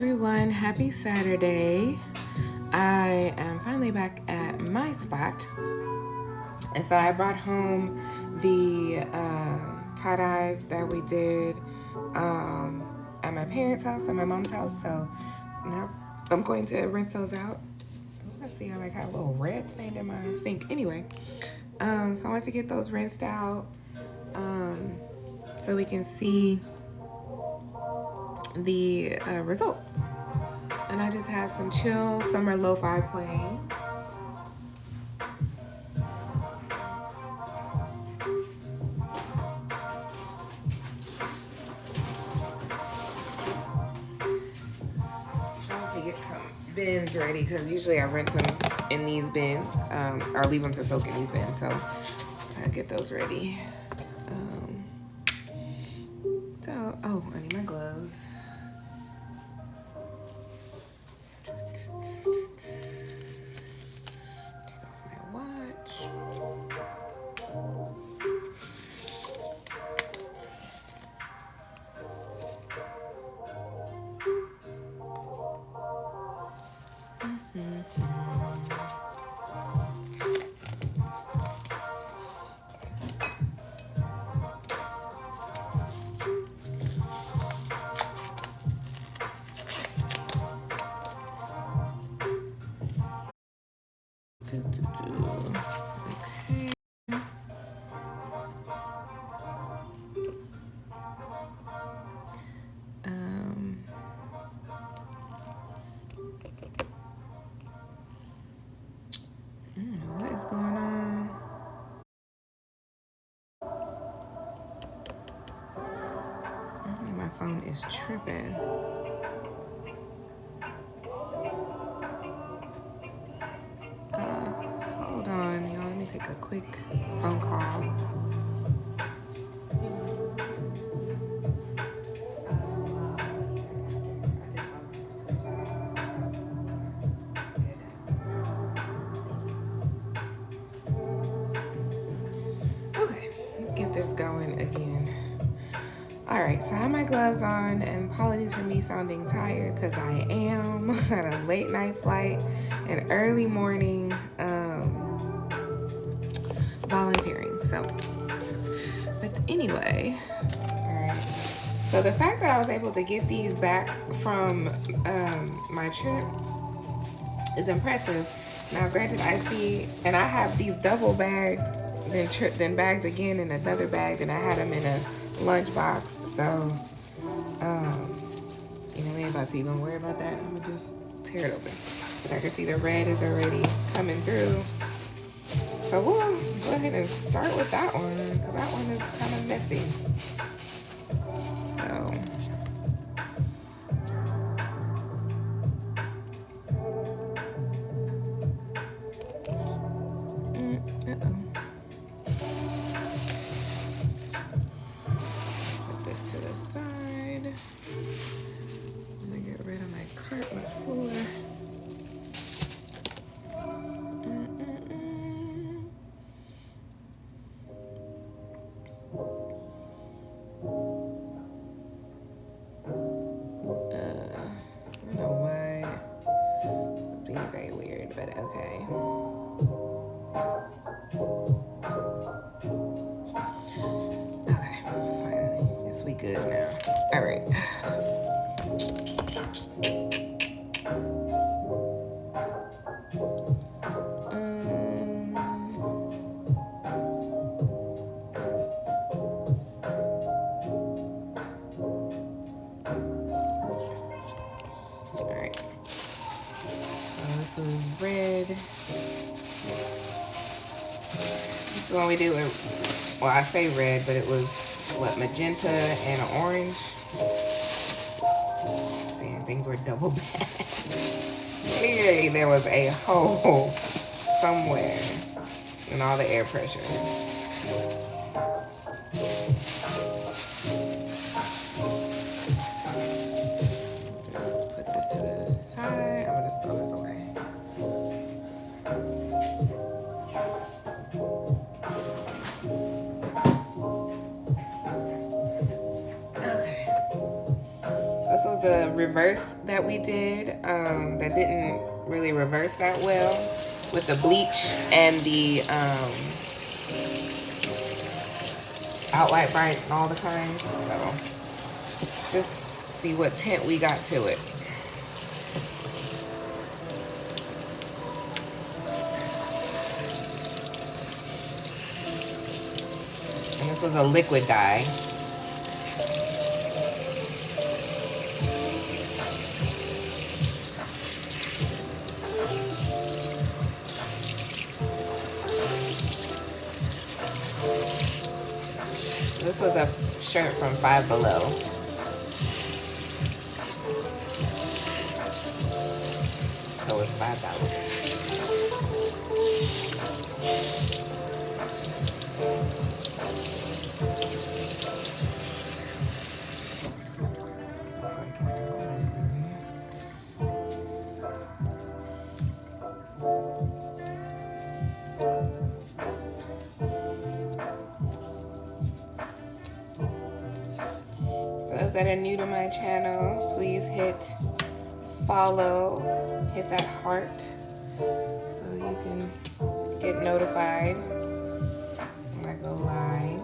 Everyone, happy Saturday. I am finally back at my spot. And so I brought home the tie-dyes that we did at my parents' house, at my mom's house. So now I'm going to rinse those out. Let's see, I like have a little red stain in my sink. Anyway, so I want to get those rinsed out so we can see the results. And I just have some chill summer lo-fi playing. Trying to get some bins ready because usually I rinse them in these bins or leave them to soak in these bins. So I get those ready. Oh, I need my gloves. Okay. I don't know what is going on. I think my phone is tripping. Hold on, y'all. Let me take a quick phone call. Okay, let's get this going again. All right, so I have my gloves on, and apologies for me sounding tired because I am at a late night flight and early morning volunteering. So, but anyway, all right. So the fact that I was able to get these back from my trip is impressive. Now, granted, I see, and I have these double bagged, then bagged again in another bag, and I had them in a lunch box. So, we ain't about to even worry about that. I'm gonna just tear it open. But I can see the red is already coming through. So we'll go ahead and start with that one, because that one is kind of messy. So. Put this to the side. I'm gonna get rid of my cart on the floor. I don't know why. It's being very weird, but okay. Okay, finally. Guess we good now. All right. All right. So this is red. This is when we do it. Well, I say red, but it was what, magenta and orange. Man, things were double bagged. Clearly, there was a hole somewhere in all the air pressure. Just put this to the side. I'm gonna just throw this away. Okay. This was the reverse that that we did that didn't really reverse that well with the bleach and the Outright Bright and all the kinds. So just see what tint we got to it. And this was a liquid dye. This was a shirt from Five Below. So it's $5. Those that are new to my channel, please hit follow, hit that heart so you can get notified when I go live.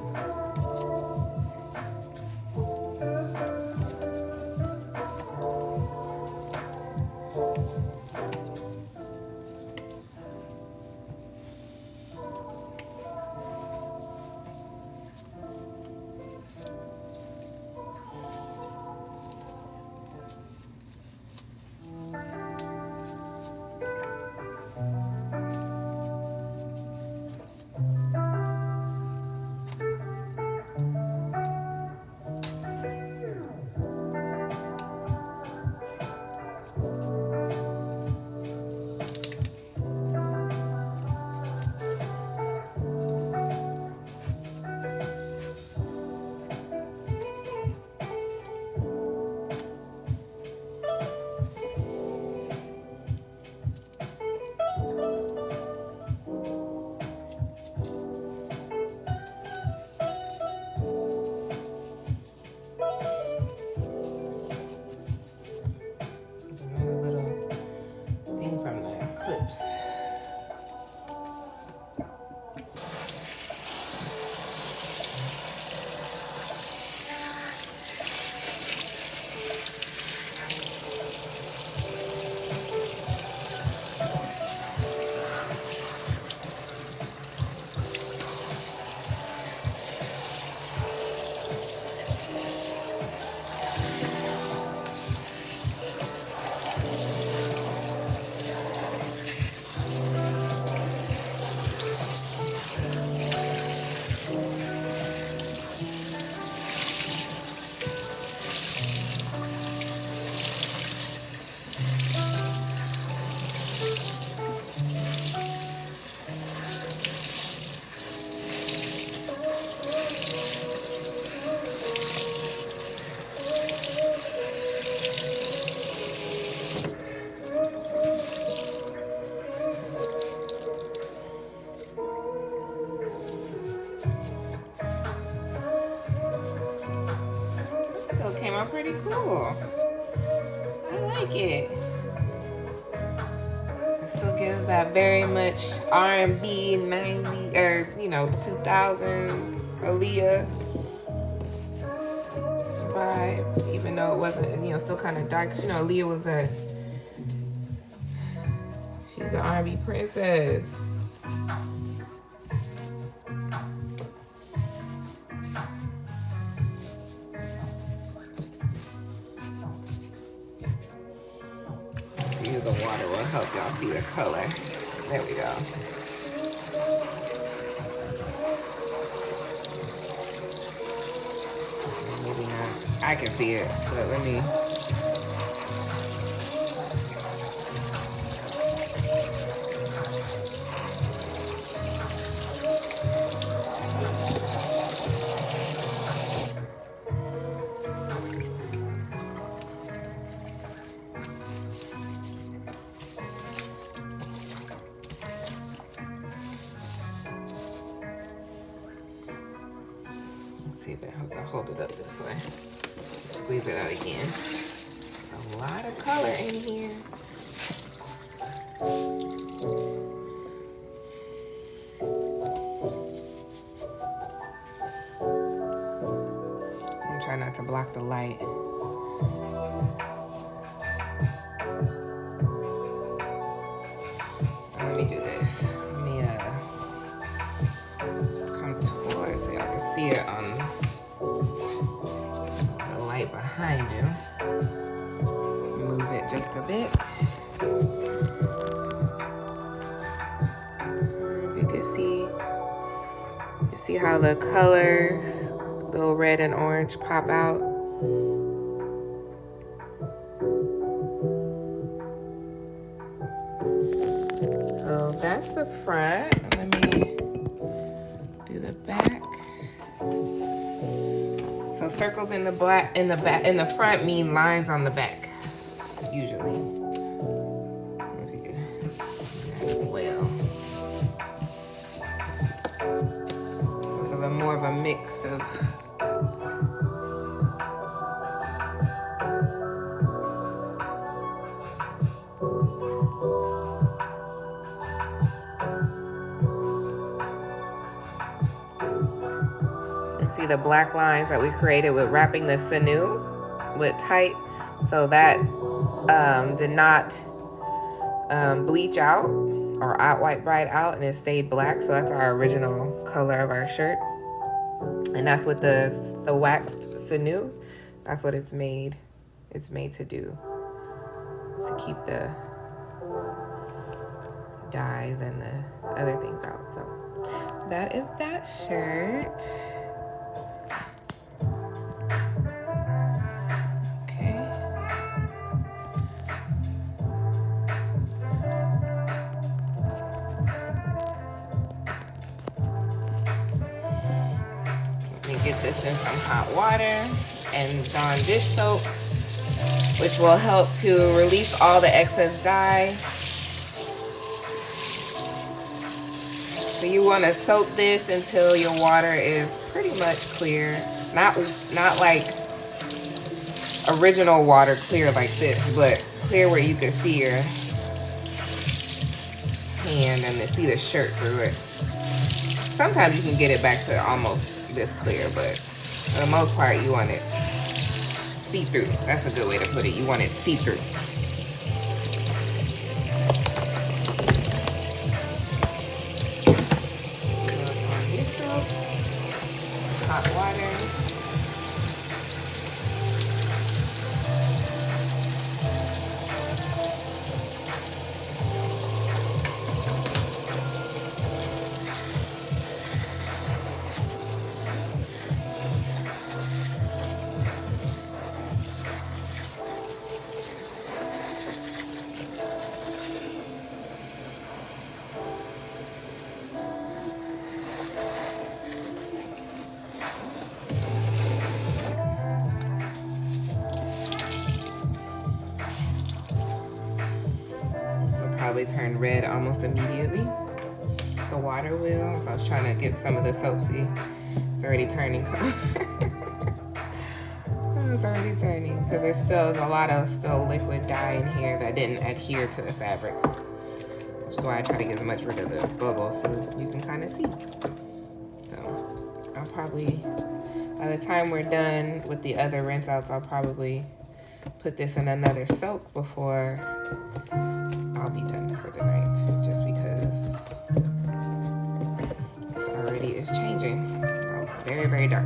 Came out pretty cool. I like it. It still gives that very much R&B 90s or 2000s Aaliyah vibe, even though it wasn't still kind of dark. Aaliyah was she's an R&B princess. The water will help y'all see the color. There we go. Maybe not. I can see it, but let me. See if it helps. I'll hold it up this way. Squeeze it out again. A lot of color in here. I'm trying not to block the light. Let me do this. Let me come towards so y'all can see it on the light behind you. Move it just a bit. If you can see how the colors, little red and orange, pop out. So that's the front. Let me do the back. So circles in the front mean lines on the back, usually. Well, so it's more of a mix of the black lines that we created with wrapping the sinew with tight, so that did not bleach out or white bright out, and it stayed black. So that's our original color of our shirt, and that's what the waxed sinew, that's what it's made to do, to keep the dyes and the other things out. So that is that shirt. Get this in some hot water and Dawn dish soap, which will help to release all the excess dye. So you want to soak this until your water is pretty much clear. Not like original water clear like this, but clear where you can see your hand and see the shirt through it. Sometimes you can get it back to almost this clear, but for the most part you want it see-through. That's a good way to put it. You want it see-through. Hot water. Probably turn red almost immediately. The water will. So I was trying to get some of the soap. See, it's already turning. It's already turning because there's still a lot of liquid dye in here that didn't adhere to the fabric. Which is why I try to get as much rid of the bubbles so you can kind of see. So I'll probably, by the time we're done with the other rinse outs, I'll probably put this in another soak before I'll be done for the night, just because this already is changing. Oh, very, very dark.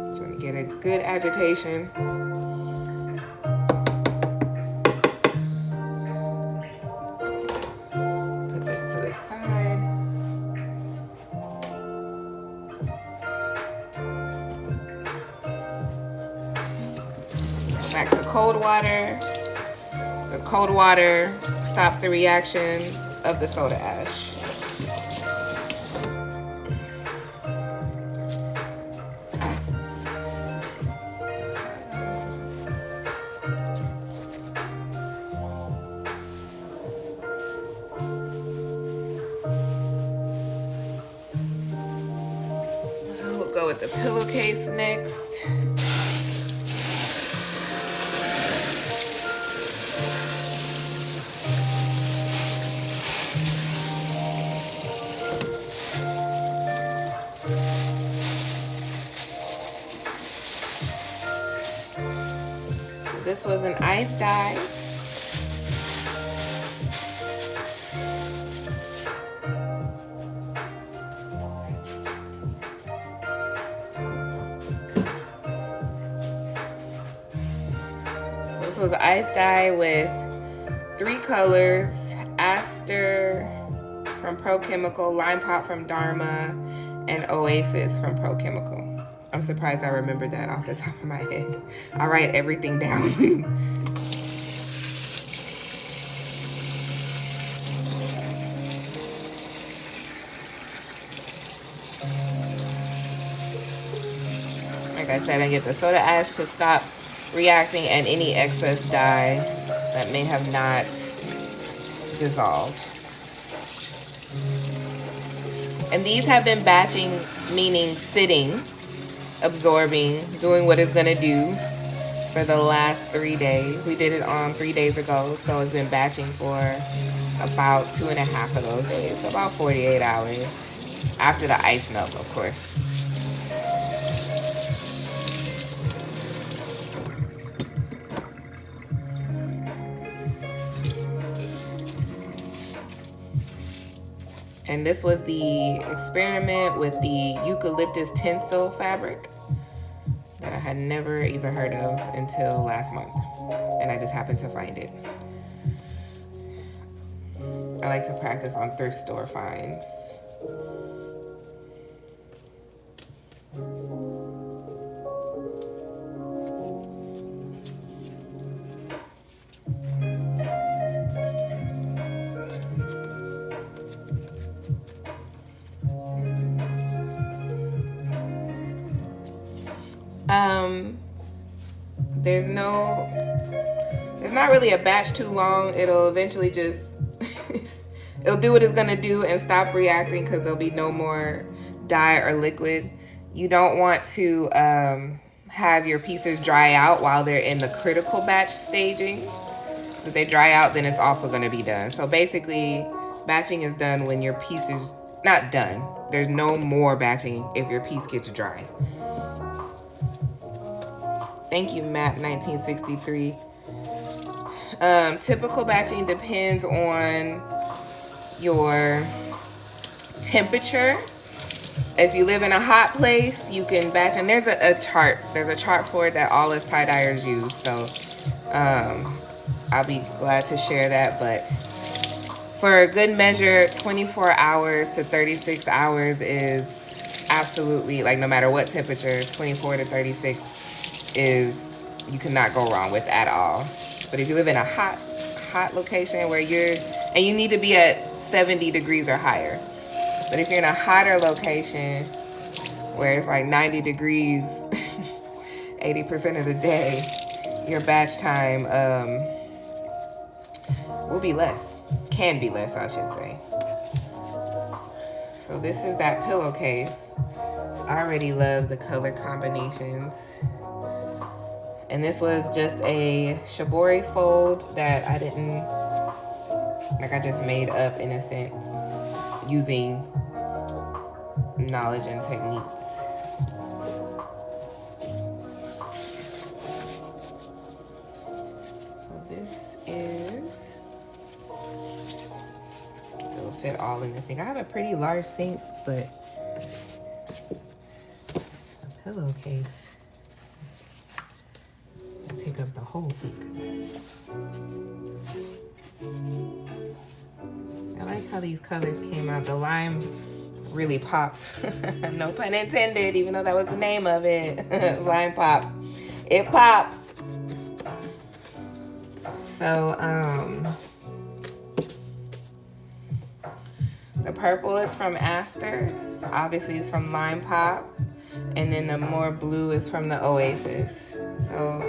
Just want to get a good agitation. Put this to the side. Go back to cold water. The cold water stops the reaction of the soda ash. So we'll go with the pillowcase next. this was an ice dye. So this was ice dye with 3 colors: Aster from Pro Chemical, Lime Pop from Dharma, and Oasis from Pro Chemical. I'm surprised I remembered that off the top of my head. I write everything down. Like I said, I get the soda ash to stop reacting and any excess dye that may have not dissolved. And these have been batching, meaning sitting, absorbing, doing what it's gonna do for the last 3 days. We did it on 3 days ago, so it's been batching for about 2.5 of those days, so about 48 hours after the ice melt, of course. And this was the experiment with the eucalyptus tinsel fabric that I had never even heard of until last month. And I just happened to find it. I like to practice on thrift store finds. There's not really a batch too long. It'll eventually just, it'll do what it's gonna do and stop reacting because there'll be no more dye or liquid. You don't want to have your pieces dry out while they're in the critical batch staging. If they dry out, then it's also gonna be done. So basically, batching is done when your piece is not done. There's no more batching if your piece gets dry. Thank you, MAP 1963. Typical batching depends on your temperature. If you live in a hot place, you can batch, and there's a chart. There's a chart for it that all us tie-dyers use. So I'll be glad to share that. But for a good measure, 24 hours to 36 hours is absolutely, like, no matter what temperature, 24 to 36 is, you cannot go wrong with at all. But if you live in a hot location where and you need to be at 70 degrees or higher. But if you're in a hotter location where it's like 90 degrees 80% of the day, your batch time will be less. Can be less, I should say. So this is that pillowcase. I already love the color combinations. And this was just a shibori fold that I just made up in a sense using knowledge and techniques. So this is, it'll fit all in this thing. I have a pretty large sink, but a pillowcase take up the whole sink. I like how these colors came out. The lime really pops. No pun intended, even though that was the name of it. Lime pop. It pops. So, the purple is from Aster. Obviously, it's from Lime Pop. And then the more blue is from the Oasis. So,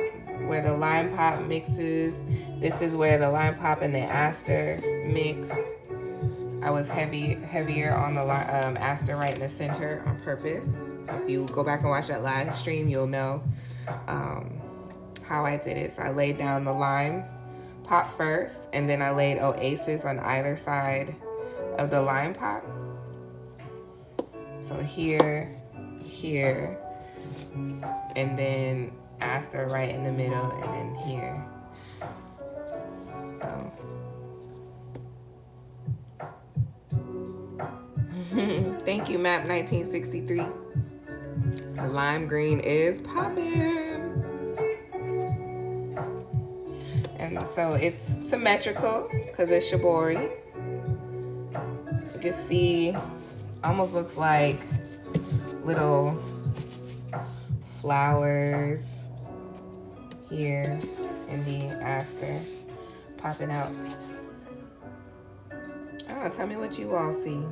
where the Lime Pop mixes, this is where the Lime Pop and the Aster mix. I was heavier on the Aster right in the center on purpose. If you go back and watch that live stream, you'll know how I did it. So I laid down the Lime Pop first, and then I laid Oasis on either side of the Lime Pop. So here, and then aster right in the middle, and then here. Thank you, Map 1963. The lime green is popping. And so it's symmetrical because it's shibori. You can see, almost looks like little flowers here in the aster popping out. Oh, tell me what you all see.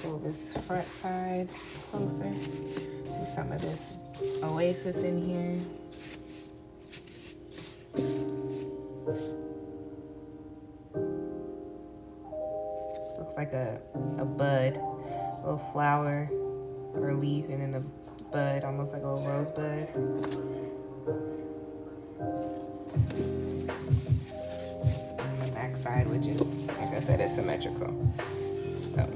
Pull this front side closer. See some of this oasis in here. Looks like a bud, a little flower or leaf, and then the bud, almost like a little rosebud. And the back side, which is, like I said, is symmetrical. So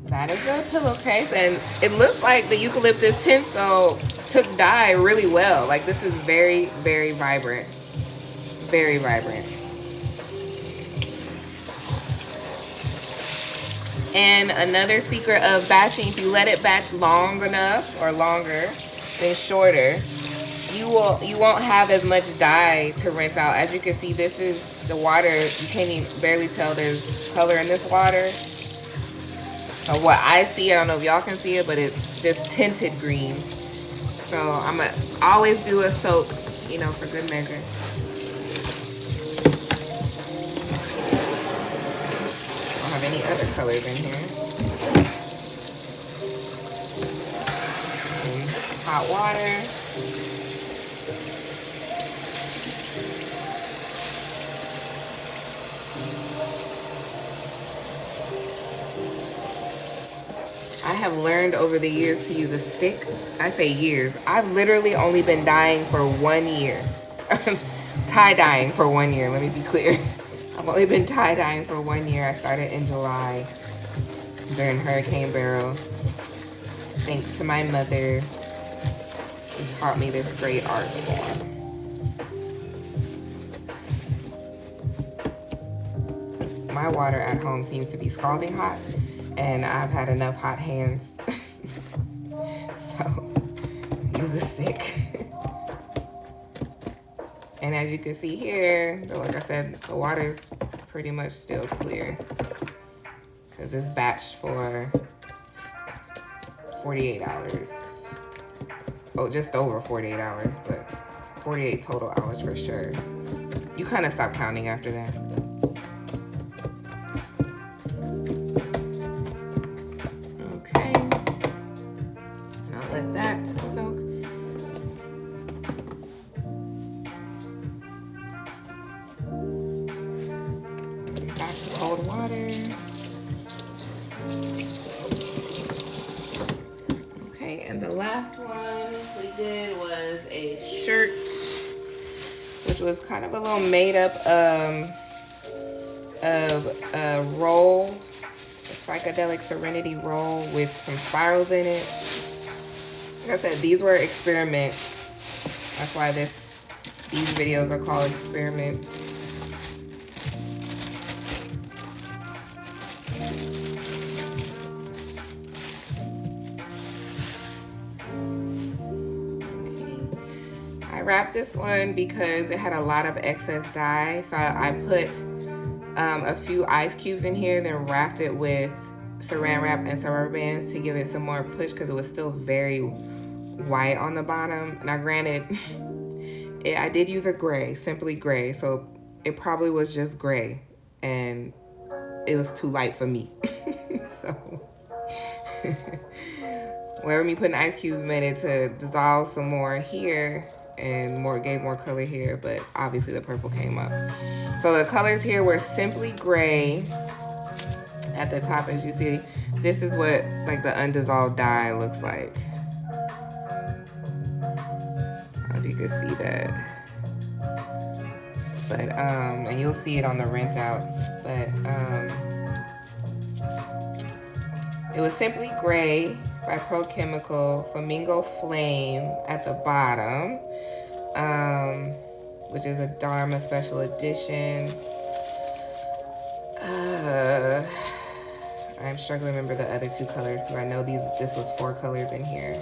that is a pillowcase, and it looks like the eucalyptus tinsel took dye really well. Like, this is very, very vibrant. Very vibrant. And another secret of batching, if you let it batch long enough or longer than shorter, you won't have as much dye to rinse out. As you can see, this is the water. You can't even barely tell there's color in this water. So what I see, I don't know if y'all can see it, but it's just tinted green. So I'm gonna always do a soak, you know, for good measure. Don't have any other colors in here. And hot water. I have learned over the years to use a stick. I say years. I've literally only been dyeing for 1 year. Tie-dyeing for 1 year, let me be clear. I've only been tie-dyeing for 1 year. I started in July during Hurricane Beryl. Thanks to my mother, who taught me this great art form. My water at home seems to be scalding hot, and I've had enough hot hands. So, use the stick. And as you can see here, like I said, the water's pretty much still clear because it's batched for 48 hours. Oh, just over 48 hours, but 48 total hours for sure. You kind of stop counting after that. Okay. And I'll let that soak. Back to cold water. Okay, and the last one we did was a shirt, which was kind of a little made up of a roll, a psychedelic serenity roll with some spirals in it. Like I said, these were experiments. That's why these videos are called experiments. I wrapped this one because it had a lot of excess dye, so I put a few ice cubes in here, then wrapped it with saran wrap and some rubber bands to give it some more push because it was still very white on the bottom. Now granted, I did use a gray, simply gray, so it probably was just gray and it was too light for me. So wherever me putting ice cubes made it to dissolve some more here and gave more color here, but obviously the purple came up. So the colors here were simply gray at the top. As you see, this is what like the undissolved dye looks like. I don't know if you can see that, but and you'll see it on the rinse out, but It was Simply Gray by Pro Chemical, Flamingo Flame at the bottom, which is a Dharma special edition. I'm struggling to remember the other two colors because I know this was 4 colors in here.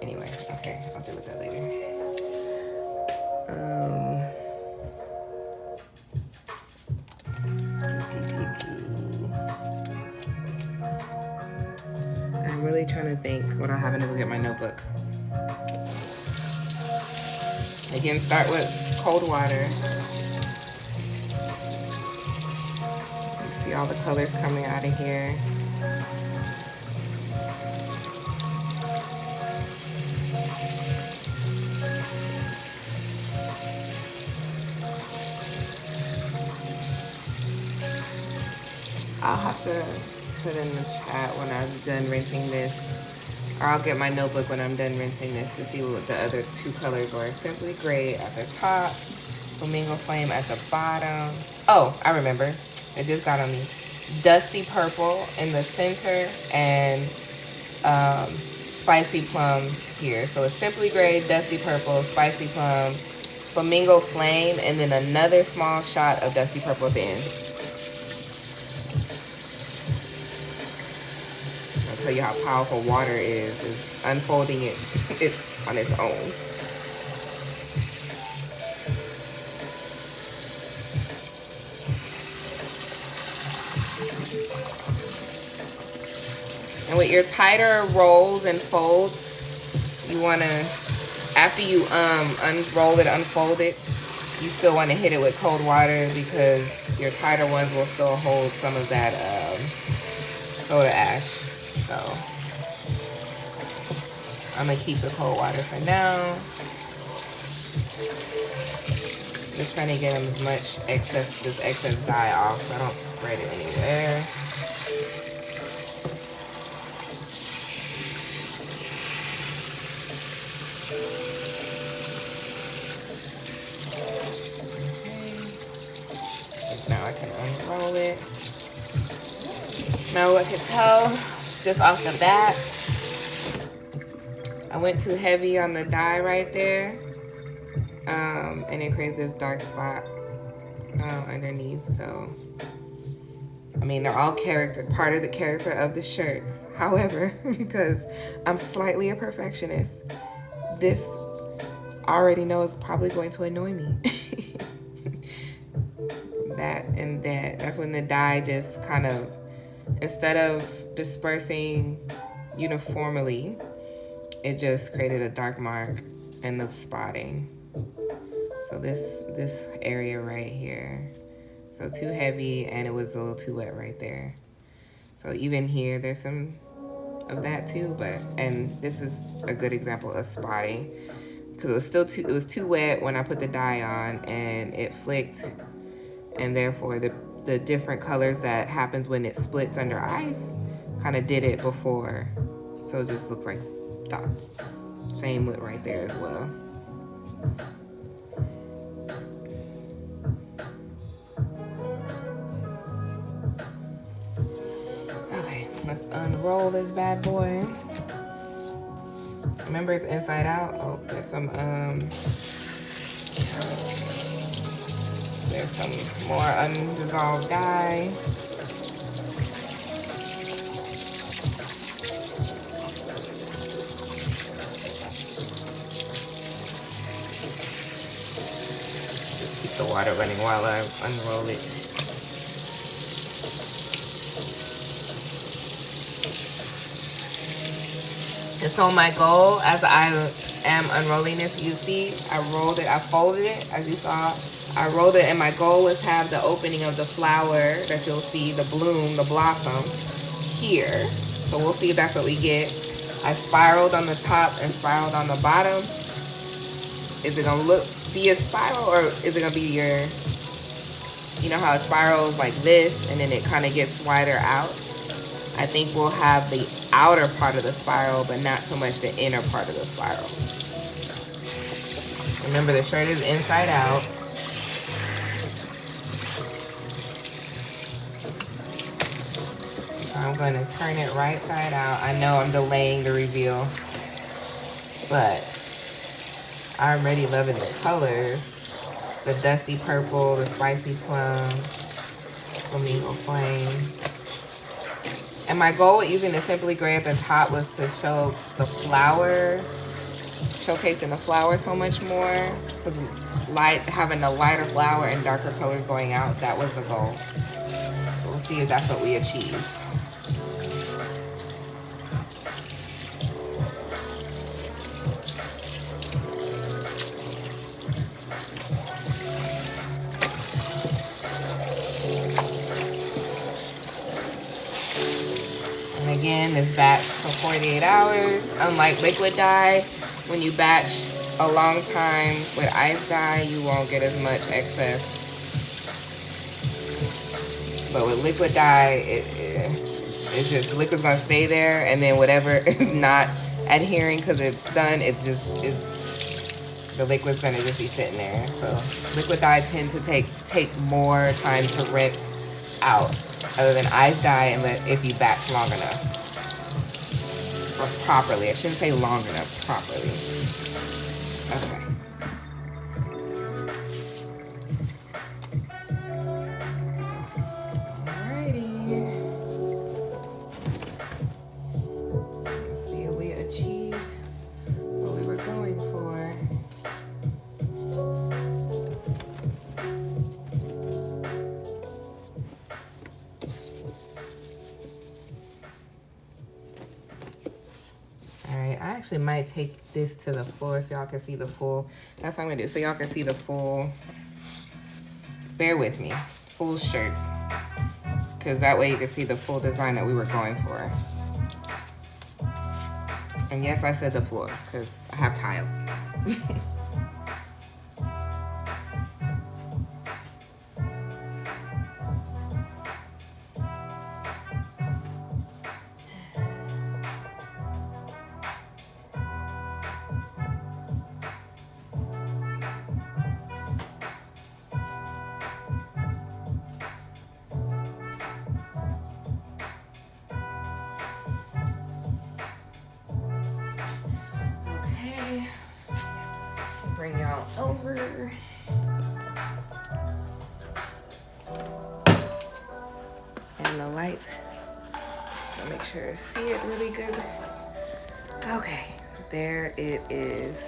Anyway, okay, I'll deal with that later. I'm really trying to think without having to go get my notebook. Again, start with cold water. See all the colors coming out of here. I'll have to put in the chat when I'm done rinsing this, or I'll get my notebook when I'm done rinsing this to see what the other 2 colors were. Simply Gray at the top, Flamingo Flame at the bottom. Oh, I remember. It just got on me. Dusty Purple in the center and Spicy Plum here. So it's Simply Gray, Dusty Purple, Spicy Plum, Flamingo Flame, and then another small shot of Dusty Purple at the end. Tell you how powerful water is unfolding it's on its own. And with your tighter rolls and folds, you want to, after you unroll it, unfold it, you still want to hit it with cold water because your tighter ones will still hold some of that soda ash. So I'm gonna keep the cold water for now. Just trying to get as much this excess dye off so I don't spread it anywhere. Okay. Now I can unroll it. Now I can tell just off the bat, I went too heavy on the dye right there, and it creates this dark spot underneath. So, I mean, they're all part of the character of the shirt. However, because I'm slightly a perfectionist, this I already know is probably going to annoy me. That's when the dye just kind of, instead of dispersing uniformly, it just created a dark mark in the spotting. So this area right here, so too heavy, and it was a little too wet right there. So even here there's some of that too, and this is a good example of spotting because it was too wet when I put the dye on, and it flicked, and therefore the different colors that happens when it splits under ice kind of did it before, so it just looks like dots. Same with right there as well. Okay, let's unroll this bad boy. Remember, it's inside out. Oh, there's some more undissolved dye. Keep the water running while I unroll it. And so my goal, as I am unrolling this, you see, I rolled it, I folded it, as you saw. I rolled it, and my goal was to have the opening of the flower that you'll see, the bloom, the blossom, here. So we'll see if that's what we get. I spiraled on the top and spiraled on the bottom. Is it gonna be a spiral, or is it gonna be your, you know how it spirals like this, and then it kind of gets wider out? I think we'll have the outer part of the spiral, but not so much the inner part of the spiral. Remember, the shirt is inside out. I'm going to turn it right side out. I know I'm delaying the reveal, but I'm already loving the colors. The dusty purple, the spicy plum, flamingo flame. And my goal with using the Simply Gray at the top was to show the flower, showcasing the flower so much more. Having the lighter flower and darker colors going out, that was the goal. So we'll see if that's what we achieved. Again, this batch for 48 hours. Unlike liquid dye, when you batch a long time with ice dye, you won't get as much excess. But with liquid dye, it's just liquid's gonna stay there, and then whatever is not adhering because it's done, the liquid's gonna just be sitting there. So liquid dye tend to take more time to rinse out, other than ice dye, and if you batch long enough. Or properly. I shouldn't say long enough, properly. Okay. Alrighty. Let's see if we achieved what we were going for. Alright, I actually might take this to the floor so y'all can see the full. That's what I'm gonna do, so y'all can see the full, bear with me, full shirt. Because that way you can see the full design that we were going for. And yes, I said the floor, because I have tile. Bring y'all over. And the light. I'll make sure to see it really good. Okay, there it is.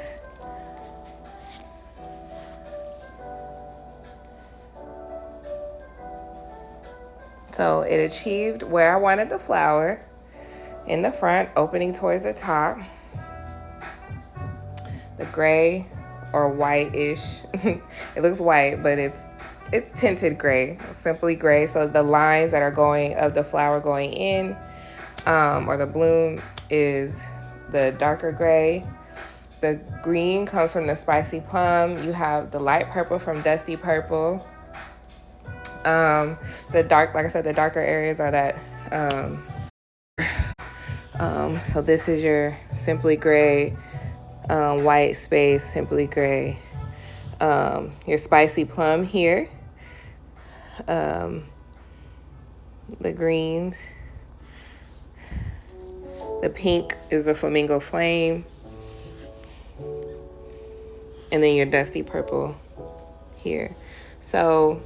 So it achieved where I wanted the flower in the front, opening towards the top. The gray or white-ish. It looks white, but it's tinted gray, simply gray. So the lines that are going of the flower going in, or the bloom, is the darker gray. The green comes from the spicy plum. You have the light purple from dusty purple. The dark, like I said, the darker areas are that. So this is your simply gray. White space, simply gray. Your spicy plum here. The greens. The pink is the flamingo flame. And then your dusty purple here. So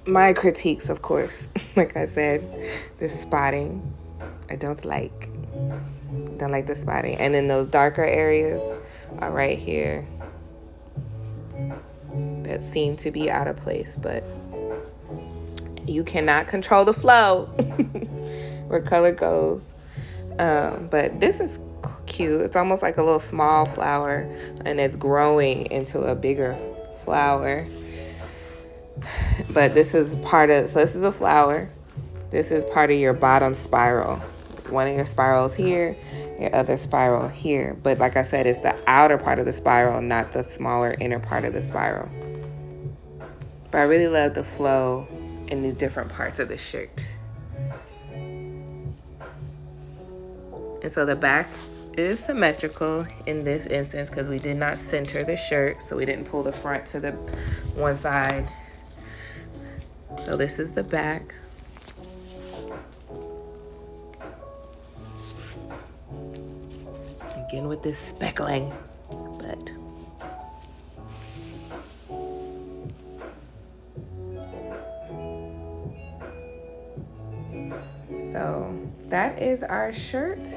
my critiques, of course, like I said, the spotting, I don't like the spotting. And then those darker areas are right here that seem to be out of place, but you cannot control the flow where color goes. But this is cute. It's almost like a little small flower, and it's growing into a bigger flower. But this is part of, so this is the flower. This is part of your bottom spiral. One of your spirals here, your other spiral here. But like I said, it's the outer part of the spiral, not the smaller inner part of the spiral. But I really love the flow in these different parts of the shirt. And so the back is symmetrical in this instance because we did not center the shirt, so we didn't pull the front to the one side. So this is the back. Again with this speckling, but so that is our shirt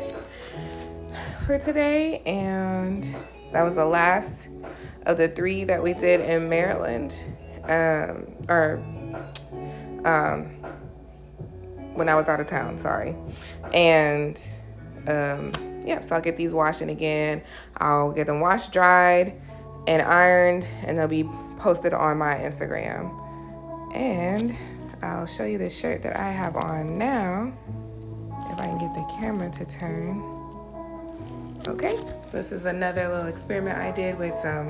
for today, and that was the last of the 3 that we did in Maryland, when I was out of town, sorry. And yeah, so I'll get these washing again. I'll get them washed, dried, and ironed, and they'll be posted on my Instagram. And I'll show you the shirt that I have on now, if I can get the camera to turn. Okay, so this is another little experiment I did with some,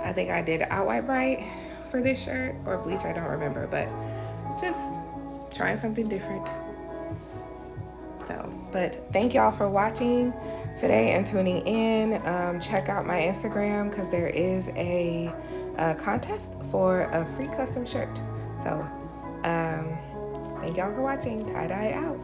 I think I did Out White Bright for this shirt, or bleach, I don't remember, but just trying something different. So, but thank y'all for watching today and tuning in. Check out my Instagram because there is a contest for a free custom shirt. So, thank y'all for watching. Tie-dye out.